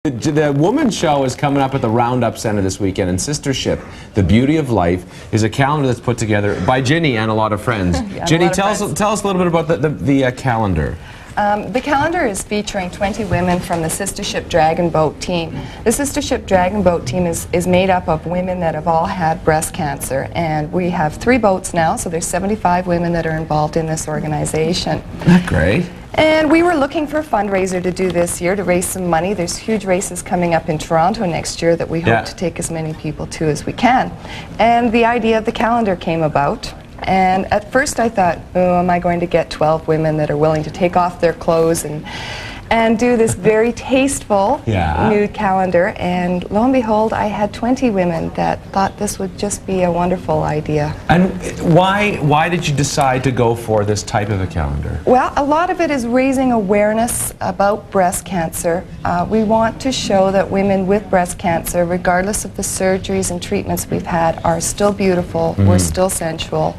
The women's show is coming up at the Roundup Center this weekend, and Sistership, The Beauty of Life, is a calendar that's put together by Ginny and a lot of friends. Yeah, Ginny, tell us a little bit about the calendar. The calendar is featuring 20 women from the Sistership Dragon Boat team. The Sistership Dragon Boat team is made up of women that have all had breast cancer, and we have 3 boats now, so there's 75 women that are involved in this organization. Isn't that great? And we were looking for a fundraiser to do this year to raise some money. There's huge races coming up in Toronto next year that we hope to take as many people to as we can. And the idea of the calendar came about. And at first I thought, oh, am I going to get 12 women that are willing to take off their clothes and do this very tasteful nude calendar? And lo and behold, I had 20 women that thought this would just be a wonderful idea. And why did you decide to go for this type of a calendar? Well, a lot of it is raising awareness about breast cancer. We want to show that women with breast cancer, regardless of the surgeries and treatments we've had, are still beautiful, we're still sensual,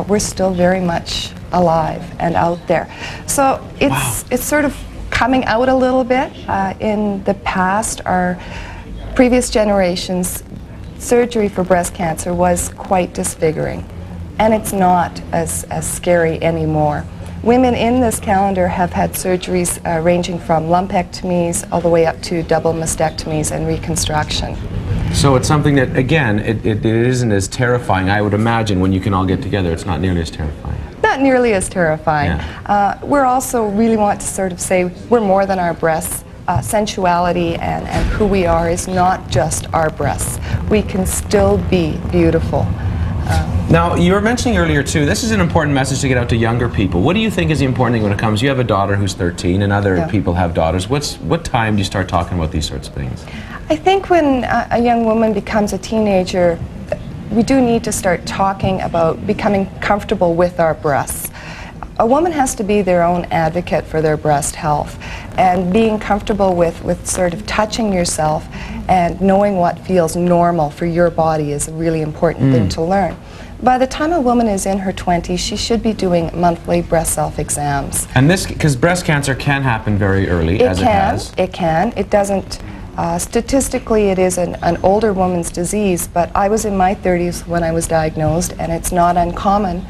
we're still very much alive and out there. So it's sort of coming out a little bit. In the past, our previous generations, surgery for breast cancer was quite disfiguring, and it's not as scary anymore. Women in this calendar have had surgeries ranging from lumpectomies all the way up to double mastectomies and reconstruction. So it's something that, again, it isn't as terrifying. I would imagine when you can all get together, it's not nearly as terrifying. Not nearly as terrifying. We're also really want to sort of say we're more than our breasts. Sensuality and who we are is not just our breasts. We can still be beautiful. Now, you were mentioning earlier, too, this is an important message to get out to younger people. What do you think is the important thing when it comes? You have a daughter who's 13, and other people have daughters. What time do you start talking about these sorts of things? I think when a young woman becomes a teenager, we do need to start talking about becoming comfortable with our breasts. A woman has to be their own advocate for their breast health, and being comfortable with sort of touching yourself and knowing what feels normal for your body is a really important thing to learn. By the time a woman is in her 20s, she should be doing monthly breast self-exams. And this, because breast cancer can happen very early, as it has. It can. It doesn't. Statistically, it is an older woman's disease, but I was in my 30s when I was diagnosed, and it's not uncommon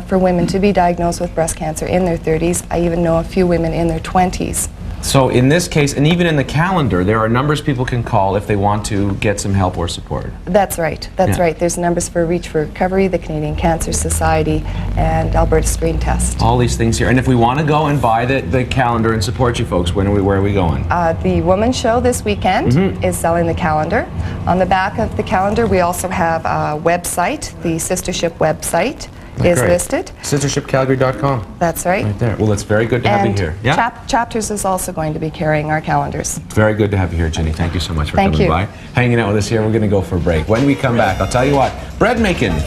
for women to be diagnosed with breast cancer in their 30s. I even know a few women in their 20s. So in this case, and even in the calendar, there are numbers people can call if they want to get some help or support. That's right. That's right. There's numbers for Reach for Recovery, the Canadian Cancer Society, and Alberta Screen Test. All these things here. And if we want to go and buy the calendar and support you folks, where are we going? The Women's Show this weekend is selling the calendar. On the back of the calendar, we also have a website, the Sistership website. Is listed. Sistershipcalgary.com. That's right. Right there. Well, it's very good to have you here. Chapters is also going to be carrying our calendars. Very good to have you here, Ginny. Thank you so much for coming by. Hanging out with us here. We're going to go for a break. When we come back, I'll tell you what, bread making.